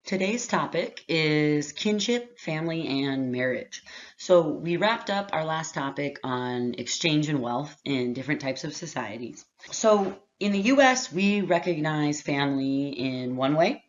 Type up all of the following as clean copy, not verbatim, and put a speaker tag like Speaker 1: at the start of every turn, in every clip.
Speaker 1: Today's topic is kinship, family, and marriage. So we wrapped up our last topic on exchange and wealth in different types of societies. So in the US, we recognize family in one way,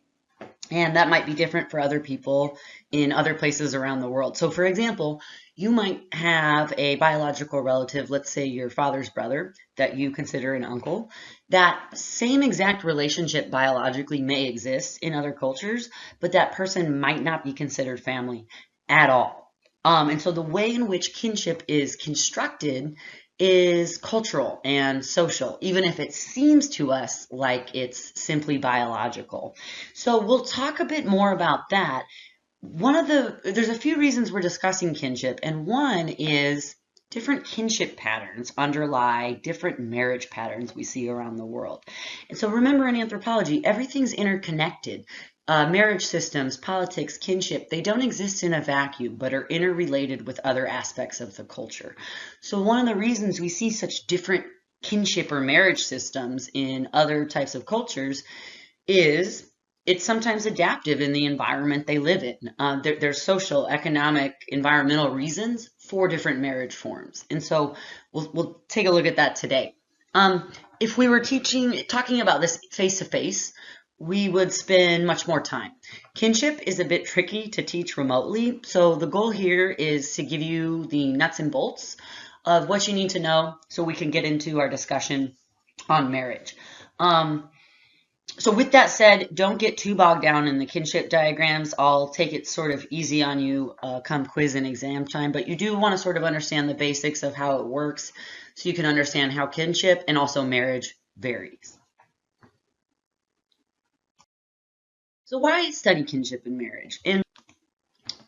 Speaker 1: and that might be different for other people in other places around the world. So for example, you might have a biological relative, let's say your father's brother, that you consider an uncle. That same exact relationship biologically may exist in other cultures, but that person might not be considered family at all. And so the way in which kinship is constructed is cultural and social, even if it seems to us like it's simply biological. So we'll talk a bit more about that. There's a few reasons we're discussing kinship, and one is different kinship patterns underlie different marriage patterns we see around the world. And so remember, in anthropology, everything's interconnected. Marriage systems, politics, kinship, they don't exist in a vacuum, but are interrelated with other aspects of the culture. So one of the reasons we see such different kinship or marriage systems in other types of cultures is it's sometimes adaptive in the environment they live in. There's social, economic, environmental reasons for different marriage forms. And so we'll take a look at that today. If we were talking about this face-to-face, we would spend much more time. Kinship is a bit tricky to teach remotely, so the goal here is to give you the nuts and bolts of what you need to know so we can get into our discussion on marriage. So with that said, don't get too bogged down in the kinship diagrams. I'll take it sort of easy on you come quiz and exam time, but you do want to sort of understand the basics of how it works so you can understand how kinship and also marriage varies. So why study kinship and marriage? And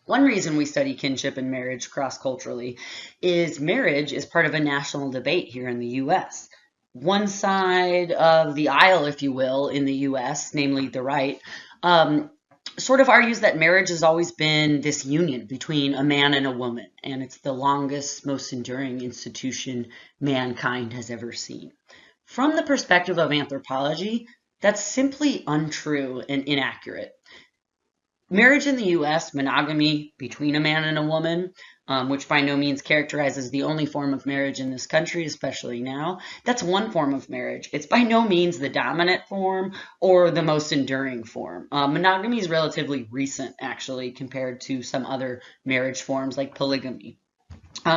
Speaker 1: one reason we study kinship and marriage cross-culturally is marriage is part of a national debate here in the US. One side of the aisle, if you will, in the US, namely the right, sort of argues that marriage has always been this union between a man and a woman, and it's the longest, most enduring institution mankind has ever seen. From the perspective of anthropology, that's simply untrue and inaccurate. Marriage in the US, monogamy between a man and a woman, which by no means characterizes the only form of marriage in this country, especially now, that's one form of marriage. It's by no means the dominant form or the most enduring form. Monogamy is relatively recent, actually, compared to some other marriage forms like polygamy.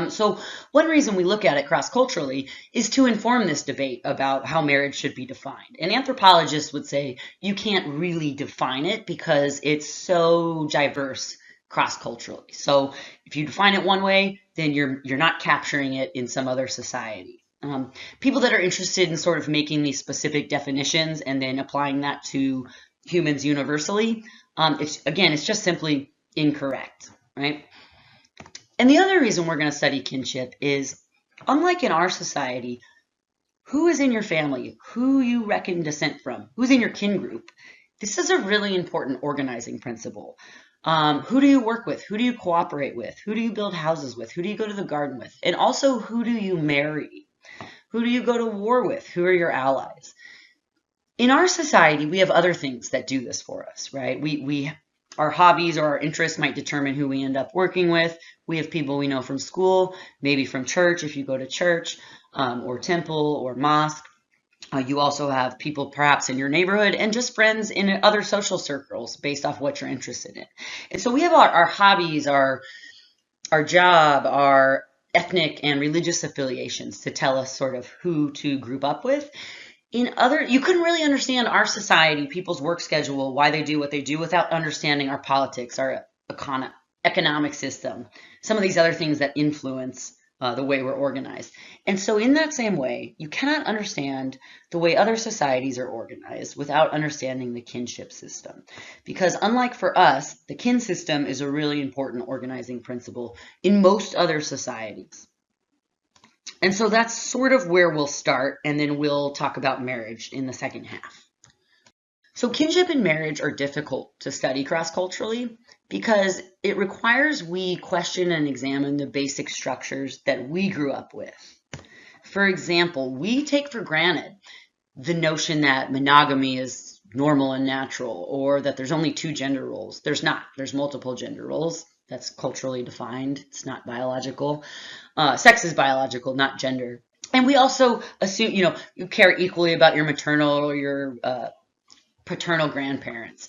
Speaker 1: So one reason we look at it cross-culturally is to inform this debate about how marriage should be defined. And anthropologists would say you can't really define it because it's so diverse cross-culturally. So if you define it one way, then you're not capturing it in some other society. People that are interested in sort of making these specific definitions and then applying that to humans universally, it's just simply incorrect, right? And the other reason we're going to study kinship is, unlike in our society, who is in your family, who you reckon descent from, who's in your kin group. This is a really important organizing principle. Who do you work with? Who do you cooperate with? Who do you build houses with? Who do you go to the garden with? And also, who do you marry? Who do you go to war with? Who are your allies? In our society, we have other things that do this for us, right? Our hobbies or our interests might determine who we end up working with. We have people we know from school, maybe from church if you go to church, or temple or mosque. You also have people perhaps in your neighborhood and just friends in other social circles based off what you're interested in. And so we have our hobbies, our job, our ethnic and religious affiliations to tell us sort of who to group up with. You couldn't really understand our society, people's work schedule, why they do what they do without understanding our politics, our economic system, some of these other things that influence the way we're organized. And so in that same way, you cannot understand the way other societies are organized without understanding the kinship system. Because unlike for us, the kin system is a really important organizing principle in most other societies. And so that's sort of where we'll start, and then we'll talk about marriage in the second half. So kinship and marriage are difficult to study cross-culturally because it requires we question and examine the basic structures that we grew up with. For example, we take for granted the notion that monogamy is normal and natural, or that there's only two gender roles. There's not. There's multiple gender roles. That's culturally defined. It's not biological. Sex is biological, not gender. And we also assume, you care equally about your maternal or your paternal grandparents.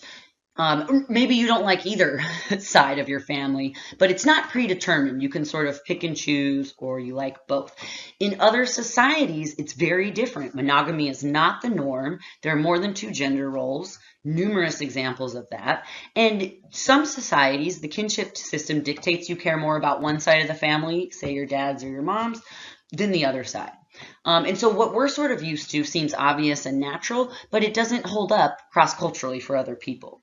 Speaker 1: Maybe you don't like either side of your family, but it's not predetermined. You can sort of pick and choose, or you like both. In other societies, it's very different. Monogamy is not the norm. There are more than two gender roles, numerous examples of that. And some societies, the kinship system dictates you care more about one side of the family, say your dad's or your mom's, than the other side. And so what we're sort of used to seems obvious and natural, but it doesn't hold up cross-culturally for other people.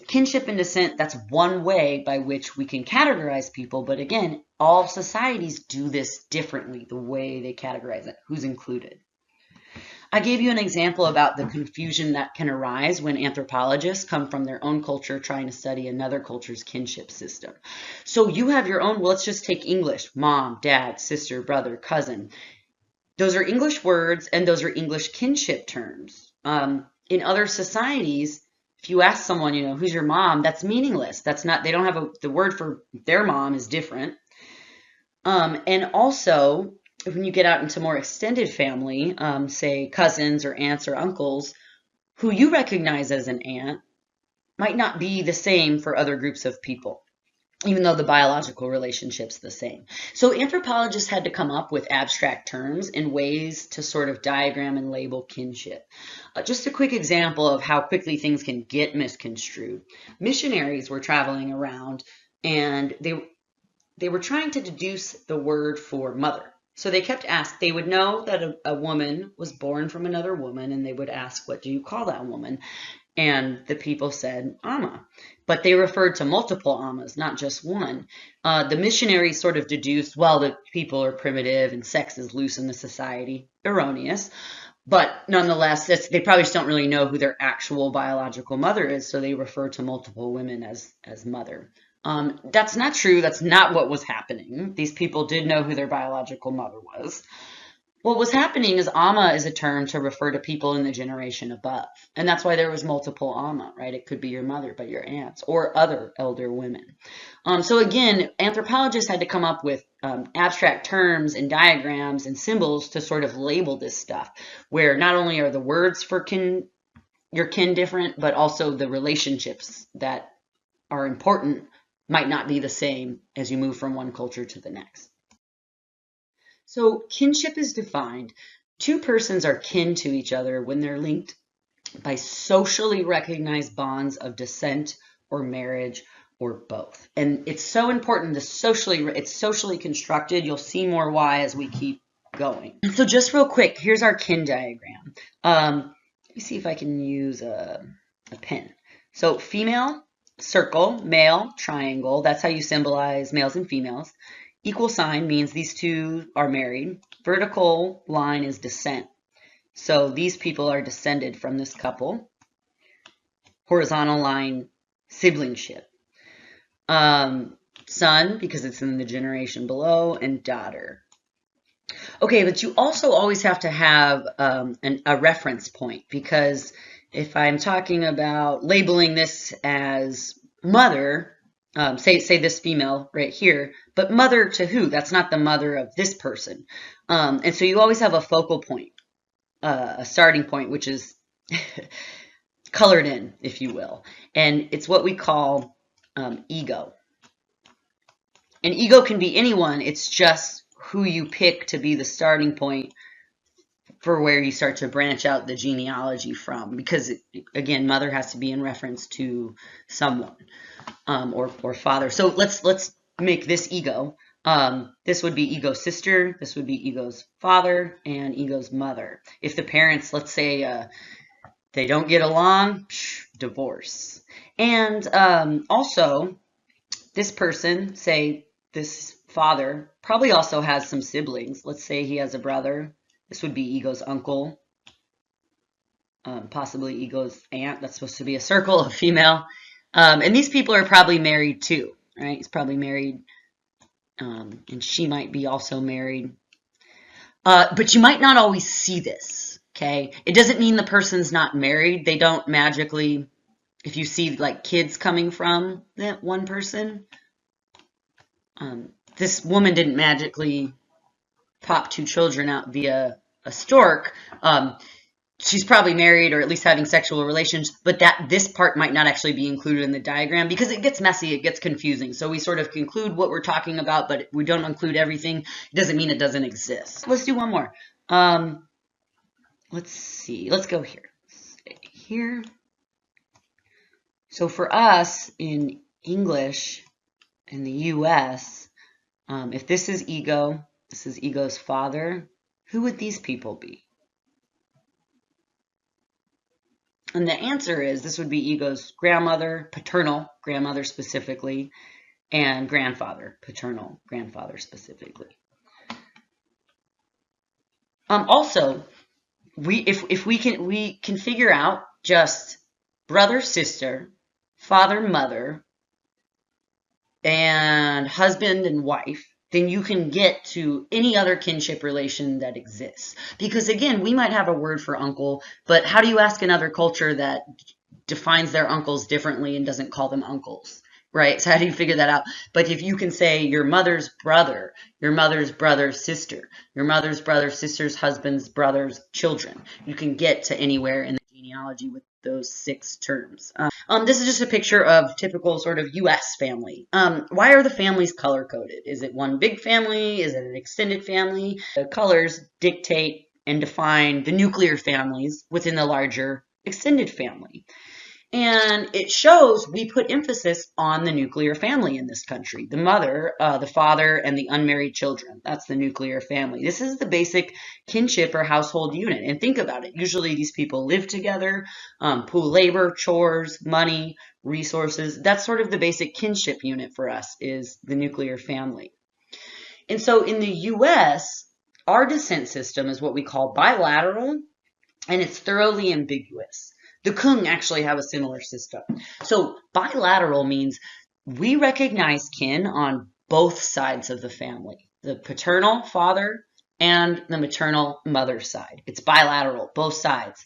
Speaker 1: Kinship and descent, that's one way by which we can categorize people. But again, all societies do this differently, the way they categorize it, who's included. I gave you an example about the confusion that can arise when anthropologists come from their own culture trying to study another culture's kinship system. So you have your own, well, let's just take English, mom, dad, sister, brother, cousin. Those are English words, and those are English kinship terms. In other societies, if you ask someone, who's your mom, that's meaningless. That's not, they don't have the word for their mom is different. And also, when you get out into more extended family, say cousins or aunts or uncles, who you recognize as an aunt might not be the same for other groups of people, even though the biological relationship's the same. So anthropologists had to come up with abstract terms and ways to sort of diagram and label kinship. Just a quick example of how quickly things can get misconstrued. Missionaries were traveling around, and they were trying to deduce the word for mother. So they kept asking, they would know that a woman was born from another woman, and they would ask, what do you call that woman? And the people said, Amma. But they referred to multiple Ammas, not just one. The missionaries sort of deduced, well, the people are primitive and sex is loose in the society. Erroneous. But nonetheless, they probably just don't really know who their actual biological mother is, so they refer to multiple women as mother. That's not true. That's not what was happening. These people did know who their biological mother was. What was happening is Amma is a term to refer to people in the generation above. And that's why there was multiple Amma, right? It could be your mother, but your aunts or other elder women. So again, anthropologists had to come up with abstract terms and diagrams and symbols to sort of label this stuff, where not only are the words for your kin different, but also the relationships that are important might not be the same as you move from one culture to the next. So kinship is defined. Two persons are kin to each other when they're linked by socially recognized bonds of descent or marriage or both. And it's so important, it's socially constructed. You'll see more why as we keep going. So just real quick, here's our kin diagram. Let me see if I can use a pen. So female, circle, male, triangle. That's how you symbolize males and females. Equal sign means these two are married. Vertical line is descent. So these people are descended from this couple. Horizontal line, siblingship. Son, because it's in the generation below, and daughter. Okay, but you also always have to have a reference point, because if I'm talking about labeling this as mother, say this female right here, but mother to who? That's not the mother of this person. And so you always have a focal point, a starting point, which is colored in, if you will. And it's what we call ego. And ego can be anyone. It's just who you pick to be the starting point for where you start to branch out the genealogy from. Because, again, mother has to be in reference to someone. Or father. So let's make this ego. This would be ego's sister. This would be ego's father and ego's mother. If the parents, let's say, they don't get along, divorce. And also, this person, say this father, probably also has some siblings. Let's say he has a brother. This would be ego's uncle. Possibly ego's aunt. That's supposed to be a circle of female. And these people are probably married too, right? He's probably married, and she might be also married. But you might not always see this. Okay, it doesn't mean the person's not married. They don't magically, if you see like kids coming from that one person, this woman didn't magically pop two children out via a stork. She's probably married or at least having sexual relations, but this part might not actually be included in the diagram because it gets messy, it gets confusing. So we sort of conclude what we're talking about, but we don't include everything. It doesn't mean it doesn't exist. Let's do one more. Let's see. Let's go here. Here. So for us in English in the US, if this is ego, this is ego's father, who would these people be? And the answer is this would be ego's grandmother, paternal grandmother specifically, and grandfather, paternal grandfather specifically. Also, if we can figure out just brother, sister, father, mother, and husband and wife, then you can get to any other kinship relation that exists. Because again, we might have a word for uncle, but how do you ask another culture that defines their uncles differently and doesn't call them uncles, right? So how do you figure that out? But if you can say your mother's brother's sister, your mother's brother's sister's husband's brother's children, you can get to anywhere in the genealogy with those 6 terms. This is just a picture of typical sort of U.S. family. Why are the families color-coded? Is it one big family? Is it an extended family? The colors dictate and define the nuclear families within the larger extended family. And it shows we put emphasis on the nuclear family in this country. The mother, the father, and the unmarried children. That's the nuclear family. This is the basic kinship or household unit. And think about it. Usually these people live together, pool labor, chores, money, resources. That's sort of the basic kinship unit for us is the nuclear family. And so in the U.S., our descent system is what we call bilateral, and it's thoroughly ambiguous. The Kung actually have a similar system. So bilateral means we recognize kin on both sides of the family, the paternal father and the maternal mother side. It's bilateral, both sides.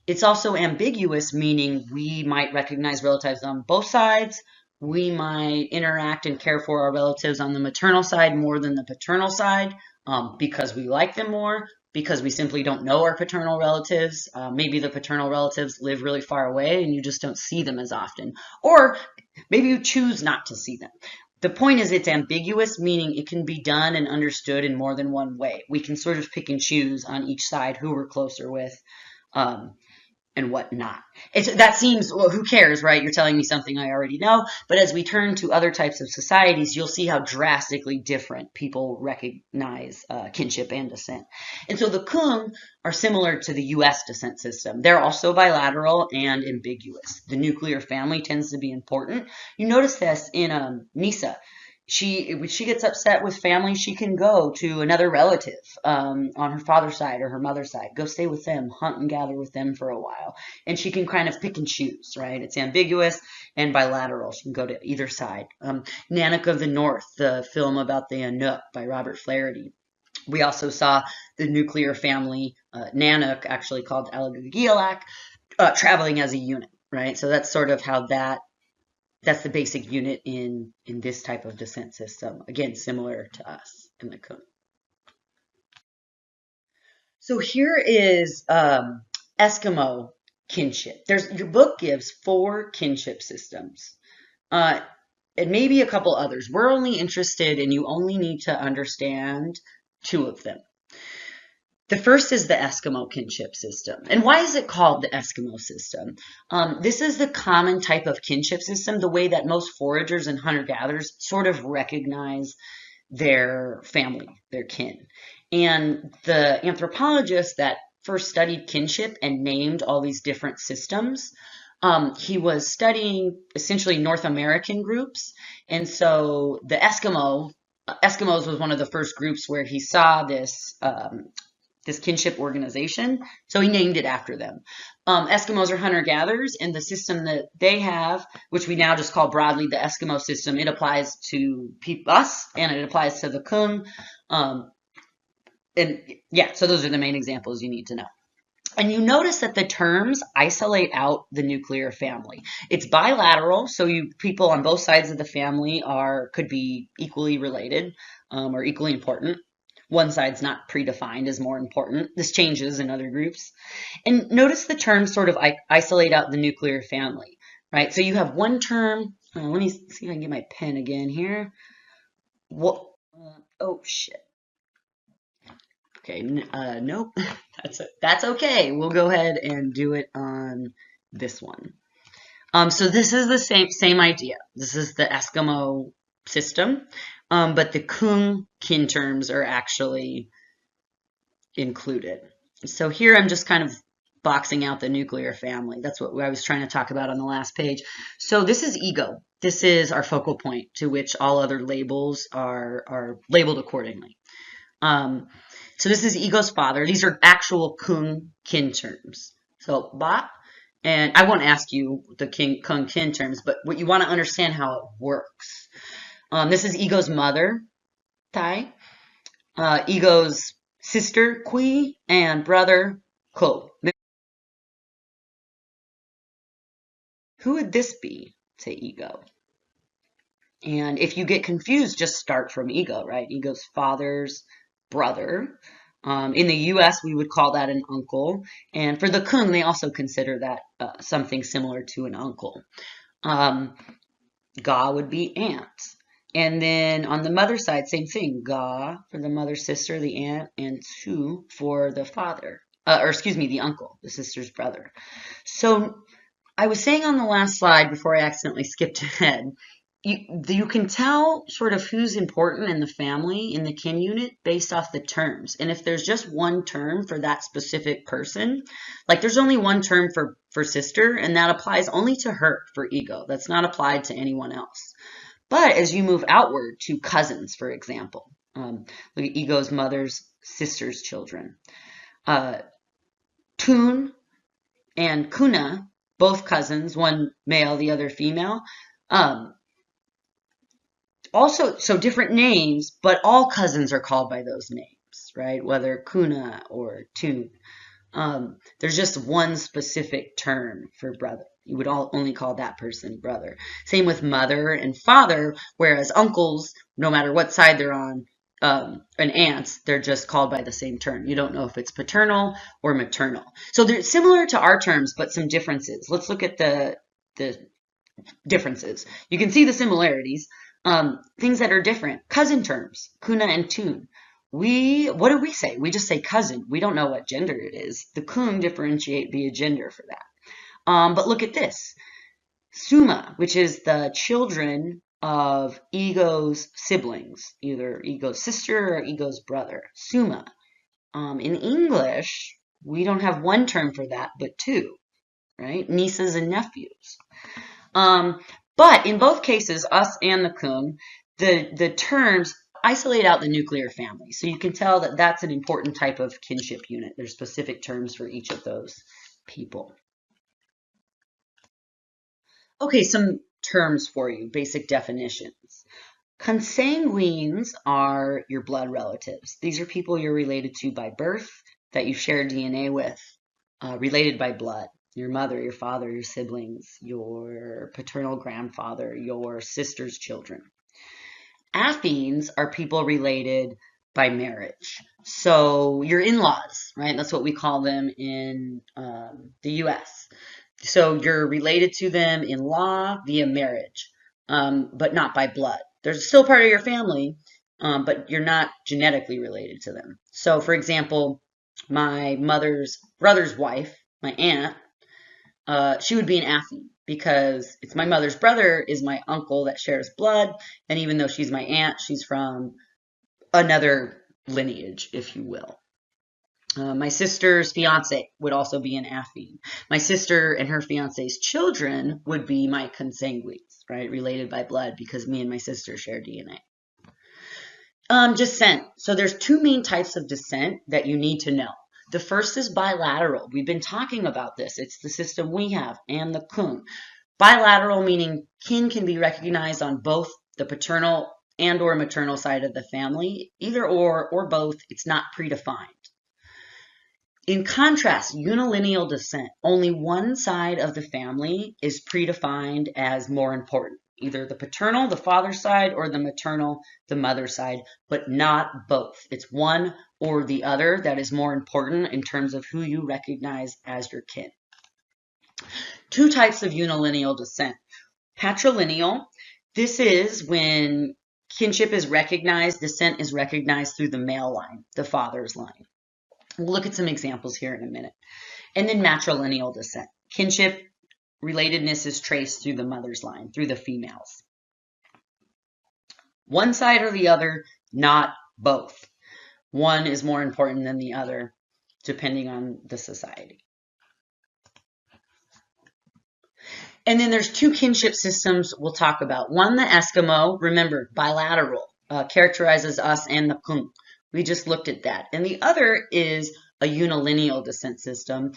Speaker 1: It's also ambiguous, meaning we might recognize relatives on both sides. We might interact and care for our relatives on the maternal side more than the paternal side because we like them more, because we simply don't know our paternal relatives. Maybe the paternal relatives live really far away and you just don't see them as often. Or maybe you choose not to see them. The point is it's ambiguous, meaning it can be done and understood in more than one way. We can sort of pick and choose on each side who we're closer with and what not. That seems, well, who cares, right? You're telling me something I already know. But as we turn to other types of societies, you'll see how drastically different people recognize kinship and descent. And so the Kung are similar to the U.S. descent system. They're also bilateral and ambiguous. The nuclear family tends to be important. You notice this in Nisa. When she gets upset with family, she can go to another relative on her father's side or her mother's side, go stay with them, hunt and gather with them for a while. And she can kind of pick and choose, right? It's ambiguous and bilateral. She can go to either side. Nanook of the North, the film about the Inuk by Robert Flaherty. We also saw the nuclear family, Nanook, actually called Alagagialak, traveling as a unit, right? So that's sort of how that's the basic unit in this type of descent system. Again, similar to us in the Kung. So here is Eskimo kinship. Your book gives 4 kinship systems. And maybe a couple others. We're only interested and you only need to understand 2 of them. The first is the Eskimo kinship system. And why is it called the Eskimo system? This is the common type of kinship system, the way that most foragers and hunter-gatherers sort of recognize their family, their kin. And the anthropologist that first studied kinship and named all these different systems, he was studying essentially North American groups. And so the Eskimos was one of the first groups where he saw this kinship organization, so he named it after them. Eskimos are hunter-gatherers, and the system that they have, which we now just call broadly the Eskimo system, it applies to us, and it applies to the Kung. And yeah, so those are the main examples you need to know. And you notice that the terms isolate out the nuclear family. It's bilateral, so people on both sides of the family could be equally related or equally important. One side's not predefined as more important. This changes in other groups. And notice the terms sort of isolate out the nuclear family, right? So you have one term. Let me see if I can get my pen again here. What? Oh shit. Okay, nope. That's okay. We'll go ahead and do it on this one. So this is the same idea. This is the Eskimo system, but the Kung kin terms are actually included. So here I'm just kind of boxing out the nuclear family. That's what I was trying to talk about on the last page. So this is ego. This is our focal point to which all other labels are labeled accordingly. So this is ego's father. These are actual Kung kin terms. So ba, and I won't ask you the Kung kin terms, but what you want to understand how it works. This is ego's mother, Tai. Ego's sister, Kui, and brother, Ko. Who would this be to ego? And if you get confused, just start from ego, right? Ego's father's brother. In the US, we would call that an uncle. And for the Kung, they also consider that something similar to an uncle. Ga would be aunt. And then on the mother side, same thing. Ga for the mother, sister, the aunt, and Tu for the father. The uncle, the sister's brother. So I was saying on the last slide before I accidentally skipped ahead, you can tell sort of who's important in the family, in the kin unit, based off the terms. And if there's just one term for that specific person, like there's only one term for sister, and that applies only to her for ego. That's not applied to anyone else. But as you move outward to cousins, for example, look at ego's mother's sister's children. Tun and Kuna, both cousins, one male, the other female. Also, so different names, but all cousins are called by those names, right? Whether Kuna or Tun. There's just one specific term for brother. You would only call that person brother. Same with mother and father, whereas uncles, no matter what side they're on, and aunts, they're just called by the same term. You don't know if it's paternal or maternal. So they're similar to our terms, but some differences. Let's look at the differences. You can see the similarities. Things that are different. Cousin terms, Kuna and Tun. What do we say? We just say cousin. We don't know what gender it is. The Kung differentiate via gender for that. But look at this. Suma, which is the children of ego's siblings, either ego's sister or ego's brother. Suma. In English, we don't have one term for that, but two, right? Nieces and nephews. But in both cases, us and the Kung, the terms isolate out the nuclear family. So you can tell that that's an important type of kinship unit. There's specific terms for each of those people. Okay, some terms for you, basic definitions. Consanguines are your blood relatives. These are people you're related to by birth, that you share DNA with, related by blood. Your mother, your father, your siblings, your paternal grandfather, your sister's children. Affines are people related by marriage. So your in-laws, right? That's what we call them in the US. So you're related to them in law via marriage, but not by blood. They're still part of your family, but you're not genetically related to them. So for example, my mother's brother's wife, my aunt, she would be an affine because it's my mother's brother is my uncle that shares blood. And even though she's my aunt, she's from another lineage, if you will. My sister's fiance would also be an affine. My sister and her fiance's children would be my consanguines, right? Related by blood because me and my sister share DNA. Descent. So there's two main types of descent that you need to know. The first is bilateral. We've been talking about this. It's the system we have and the Kung. Bilateral meaning kin can be recognized on both the paternal and or maternal side of the family, either or both. It's not predefined. In contrast, unilineal descent, only one side of the family is predefined as more important, either the paternal, the father's side, or the maternal, the mother's side, but not both. It's one or the other that is more important in terms of who you recognize as your kin. Two types of unilineal descent. Patrilineal, this is when kinship is recognized, descent is recognized through the male line, the father's line. We'll look at some examples here in a minute. And then matrilineal descent. Kinship relatedness is traced through the mother's line, through the females. One side or the other, not both. One is more important than the other, depending on the society. And then there's two kinship systems we'll talk about. One, the Eskimo, remember, bilateral, characterizes us and the Kung. We just looked at that. And the other is a unilineal descent system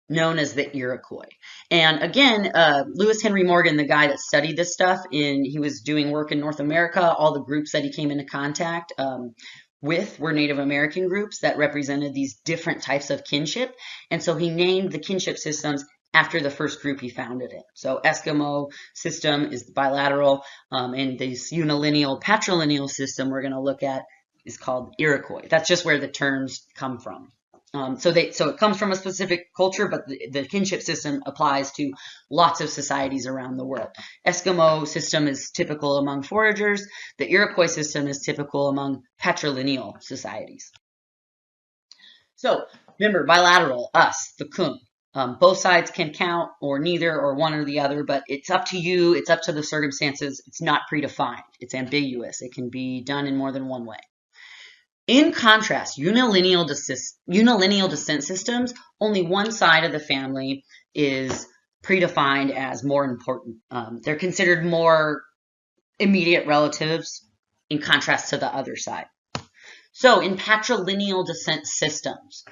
Speaker 1: known as the Iroquois. And again, Lewis Henry Morgan, the guy that studied this stuff, he was doing work in North America. All the groups that he came into contact with were Native American groups that represented these different types of kinship. And so he named the kinship systems after the first group he founded it. So Eskimo system is bilateral, and this unilineal, patrilineal system we're going to look at is called Iroquois. That's just where the terms come from. So it comes from a specific culture, but the kinship system applies to lots of societies around the world. Eskimo system is typical among foragers. The Iroquois system is typical among patrilineal societies. So remember, bilateral, us, the Kung. Both sides can count, or neither, or one or the other, but it's up to you. It's up to the circumstances. It's not predefined. It's ambiguous. It can be done in more than one way. In contrast, unilineal descent systems, only one side of the family is predefined as more important. They're considered more immediate relatives in contrast to the other side. So in patrilineal descent systems,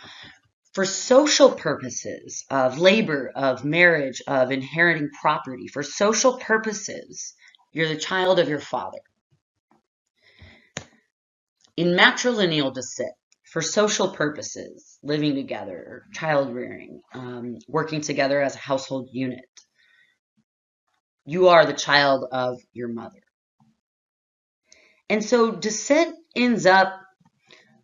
Speaker 1: for social purposes of labor, of marriage, of inheriting property, for social purposes, you're the child of your father. In matrilineal descent, for social purposes, living together, child rearing, working together as a household unit, you are the child of your mother. And so descent ends up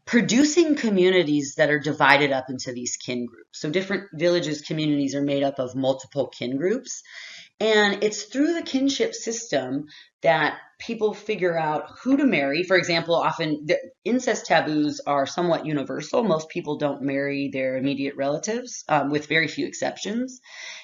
Speaker 1: producing communities that are divided up into these kin groups. So different villages, communities are made up of multiple kin groups. And it's through the kinship system that people figure out who to marry. For example, often the incest taboos are somewhat universal. Most people don't marry their immediate relatives, with very few exceptions.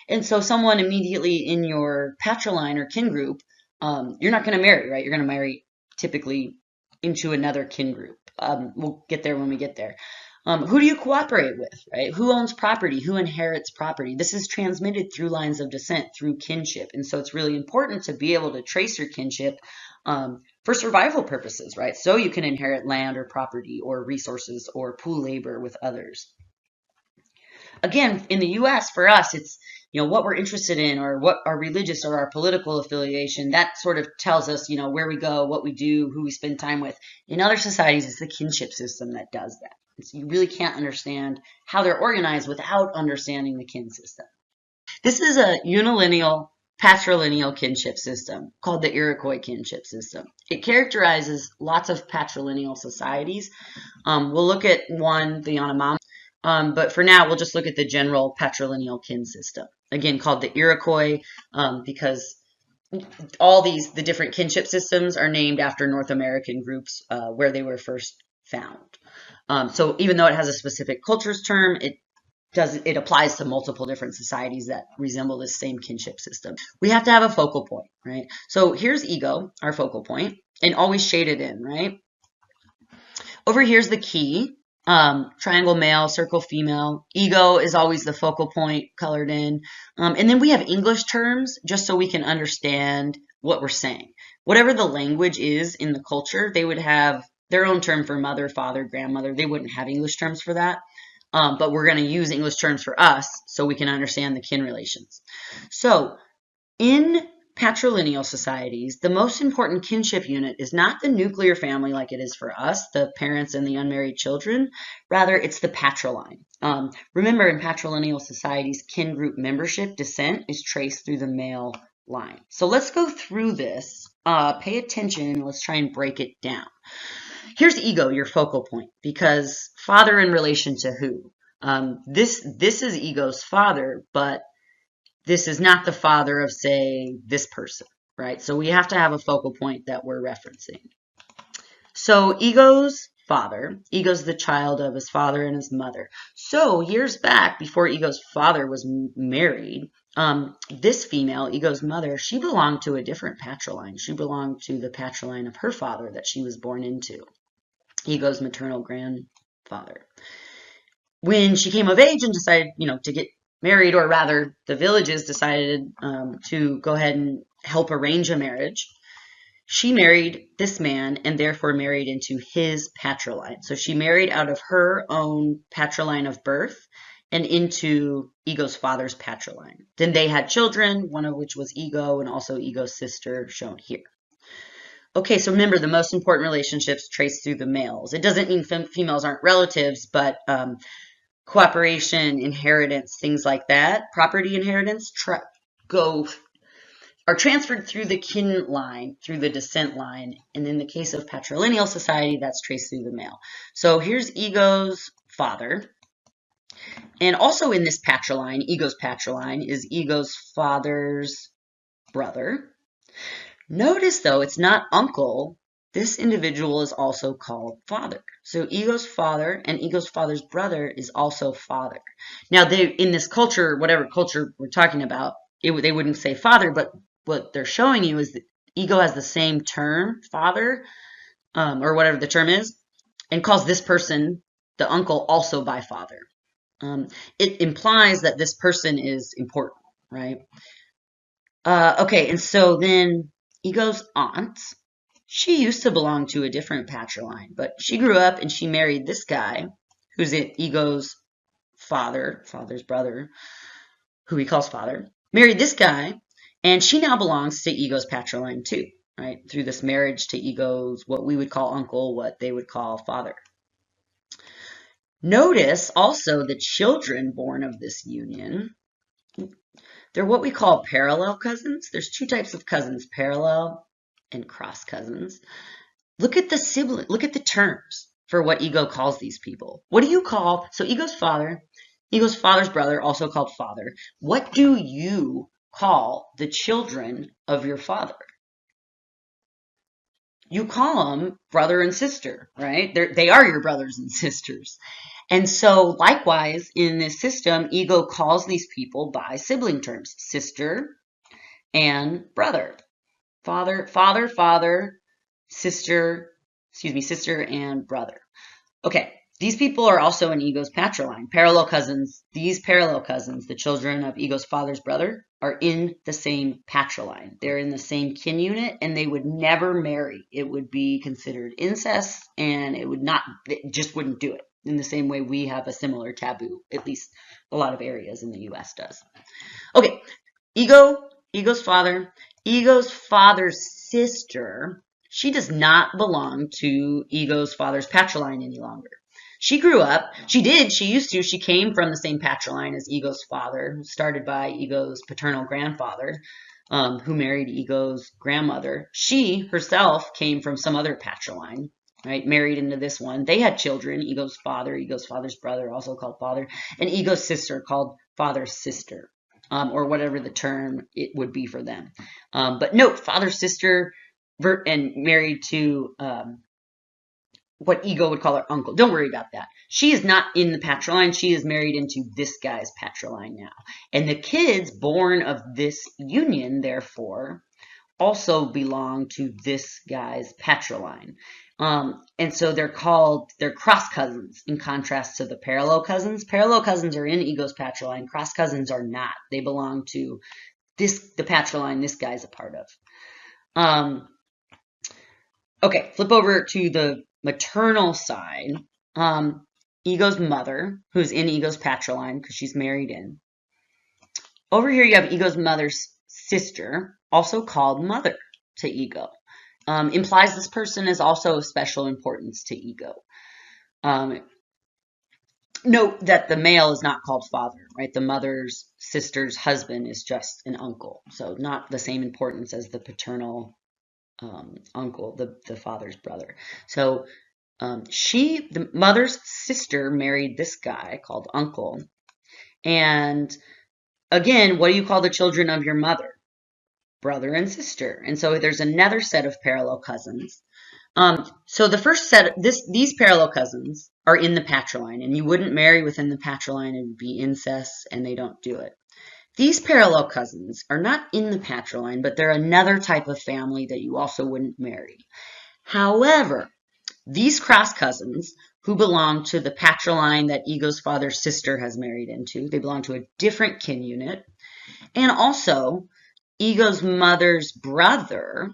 Speaker 1: And so someone immediately in your patriline or kin group, you're not going to marry, right? You're going to marry typically into another kin group. We'll get there when we get there. Who do you cooperate with, right? Who owns property? Who inherits property? This is transmitted through lines of descent, through kinship. And so it's really important to be able to trace your kinship for survival purposes, right? So you can inherit land or property or resources or pool labor with others. Again, in the U.S., for us, it's what we're interested in, or what our religious or our political affiliation, that sort of tells us, where we go, what we do, who we spend time with. In other societies, it's the kinship system that does that. You really can't understand how they're organized without understanding the kin system. This is a unilineal, patrilineal kinship system called the Iroquois kinship system. It characterizes lots of patrilineal societies. We'll look at one, the Yanomami, but for now, we'll just look at the general patrilineal kin system. Again, called the Iroquois, because all the different kinship systems are named after North American groups where they were first found. So even though it has a specific cultures term, it applies to multiple different societies that resemble this same kinship system. We have to have a focal point, right? So here's ego, our focal point, and always shaded in, right? Over here's the key, triangle male, circle female. Ego is always the focal point, colored in. And then we have English terms just so we can understand what we're saying. Whatever the language is in the culture, they would have their own term for mother, father, grandmother. They wouldn't have English terms for that. But we're going to use English terms for us so we can understand the kin relations. So in patrilineal societies, the most important kinship unit is not the nuclear family like it is for us, the parents and the unmarried children. Rather, it's the patriline. Remember, in patrilineal societies, kin group membership descent is traced through the male line. So let's go through this. Pay attention. Let's try and break it down. Here's ego, your focal point, because father in relation to who? This is ego's father, but this is not the father of, say, this person, right? So we have to have a focal point that we're referencing. So ego's father, ego's the child of his father and his mother. So years back, before ego's father was married, this female, ego's mother, she belonged to a different patriline. She belonged to the patriline of her father that she was born into, ego's maternal grandfather. When she came of age and decided, to get married, or rather the villages decided to go ahead and help arrange a marriage, she married this man and therefore married into his patriline. So she married out of her own patriline of birth and into ego's father's patriline. Then they had children, one of which was ego and also ego's sister, shown here. Okay, so remember, the most important relationships traced through the males. It doesn't mean females aren't relatives, but cooperation, inheritance, things like that, property inheritance, are transferred through the kin line, through the descent line. And in the case of patrilineal society, that's traced through the male. So here's ego's father. And also in this patriline, ego's patriline, is ego's father's brother. Notice, though, it's not uncle. This individual is also called father. So ego's father and ego's father's brother is also father. Now, in this culture, whatever culture we're talking about, they wouldn't say father, but what they're showing you is that ego has the same term, father, or whatever the term is, and calls this person, the uncle, also by father. It implies that this person is important, right? Okay, and so then ego's aunt, she used to belong to a different patriline, but she grew up and she married this guy, who's ego's father's brother, who he calls father, married this guy, and she now belongs to ego's patriline too, right? Through this marriage to ego's, what we would call uncle, what they would call father. Notice also the children born of this union, they're what we call parallel cousins. There's two types of cousins, parallel and cross cousins. Look at the sibling, look at the terms for what ego calls these people. What do you call, so ego's father's brother, also called father. What do you call the children of your father? You call them brother and sister, right? They are your brothers and sisters. And so likewise, in this system, ego calls these people by sibling terms, sister and brother. Father, sister and brother. Okay, these people are also in ego's patriline. Parallel cousins, these parallel cousins, the children of ego's father's brother, are in the same patriline. They're in the same kin unit, and they would never marry. It would be considered incest, and it just wouldn't do it. In the same way we have a similar taboo, at least a lot of areas in the U.S. does. Okay, ego's father's sister, she does not belong to ego's father's patriline any longer. She grew up, she came from the same patriline as ego's father, started by ego's paternal grandfather, who married ego's grandmother. She herself came from some other patriline, right, married into this one. They had children, ego's father's brother, also called father, and ego's sister, called father's sister, or whatever the term it would be for them. But note, father's sister and married to what ego would call her uncle. Don't worry about that. She is not in the patriline. She is married into this guy's patriline now. And the kids born of this union, therefore, also belong to this guy's patriline. And so they're cross cousins in contrast to the parallel cousins. Parallel cousins are in ego's patriline. Cross cousins are not. They belong to the patriline this guy's a part of. Okay, flip over to the maternal side. Ego's mother, who's in ego's patriline because she's married in. Over here you have ego's mother's sister, also called mother to ego. Implies this person is also of special importance to ego. Note that the male is not called father, right? The mother's sister's husband is just an uncle, so not the same importance as the paternal uncle, the father's brother. So the mother's sister married this guy called uncle. And again, what do you call the children of your mother? Brother and sister. And so there's another set of parallel cousins. So the first set, these parallel cousins are in the patriline, and you wouldn't marry within the patriline. It would be incest, and they don't do it. These parallel cousins are not in the patriline, but they're another type of family that you also wouldn't marry. However, these cross cousins who belong to the patriline that ego's father's sister has married into, they belong to a different kin unit, and also ego's mother's brother,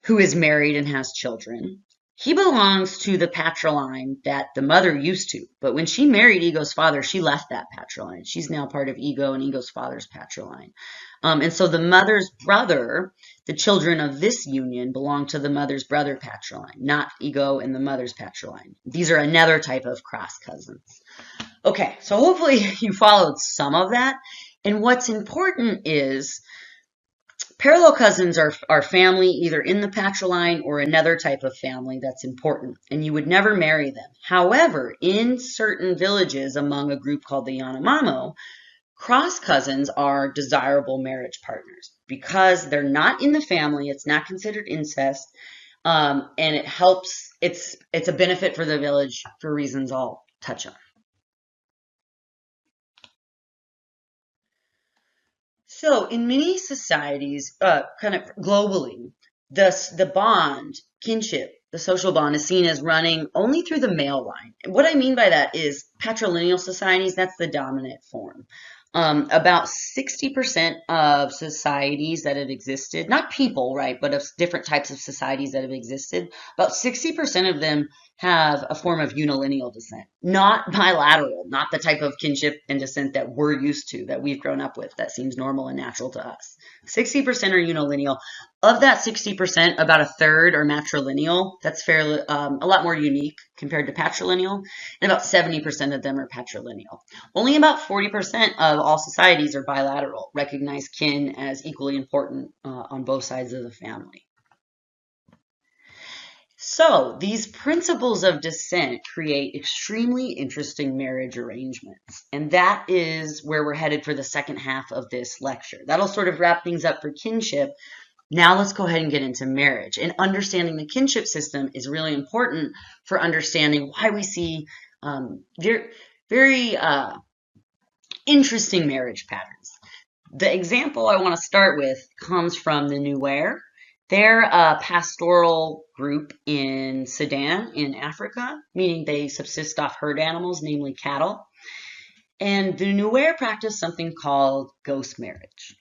Speaker 1: who is married and has children, he belongs to the patriline that the mother used to. But when she married ego's father, she left that patriline. She's now part of ego and ego's father's patriline. And so the mother's brother, the children of this union, belong to the mother's brother patriline, not ego and the mother's patriline. These are another type of cross cousins. Okay, so hopefully you followed some of that. And what's important is parallel cousins are family either in the patriline or another type of family that's important, and you would never marry them. However, in certain villages among a group called the Yanomamo, cross cousins are desirable marriage partners because they're not in the family. It's not considered incest, and it helps. It's a benefit for the village for reasons I'll touch on. So in many societies, kind of globally, the bond, kinship, the social bond is seen as running only through the male line. And what I mean by that is patrilineal societies, that's the dominant form. About 60% of societies that have existed, not people, right, but of different types of societies that have existed, about 60% of them have a form of unilineal descent, not bilateral, not the type of kinship and descent that we're used to, that we've grown up with, that seems normal and natural to us. 60% are unilineal. Of that 60%, about a third are matrilineal. That's fairly a lot more unique compared to patrilineal, and about 70% of them are patrilineal. Only about 40% of all societies are bilateral, recognize kin as equally important on both sides of the family. So these principles of descent create extremely interesting marriage arrangements. And that is where we're headed for the second half of this lecture. That'll sort of wrap things up for kinship. Now let's go ahead and get into marriage. And understanding the kinship system is really important for understanding why we see very interesting marriage patterns. The example I want to start with comes from the Nuer. They're a pastoral group in Sudan in Africa, meaning they subsist off herd animals, namely cattle. And the Nuer practice something called ghost marriage.